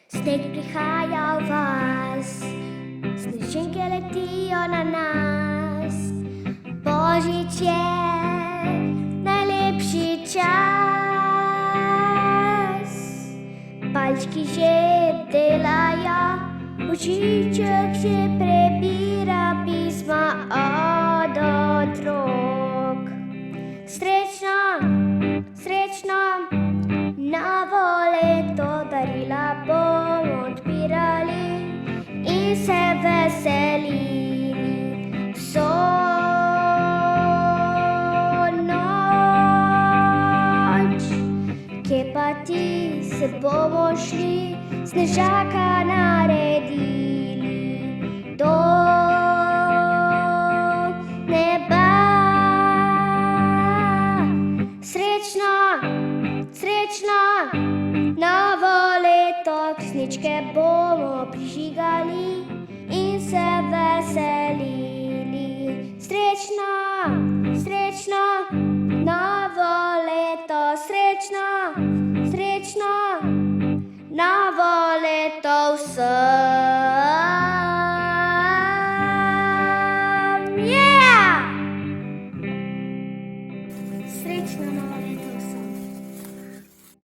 Sneg prihaja v vas, snežinke letijo na nas. Božič je najlepši čas. Palčki že delajo, Božiček že prebira pisma od otrok. Srečno, srečno, novo leto, darila bomo odpirali in se veselili vso noč. Kje pa ti, se bomo šli, snežaka naredili do neba. Srečno, srečno, novo leto, kresničke bomo prižigali in se veselili.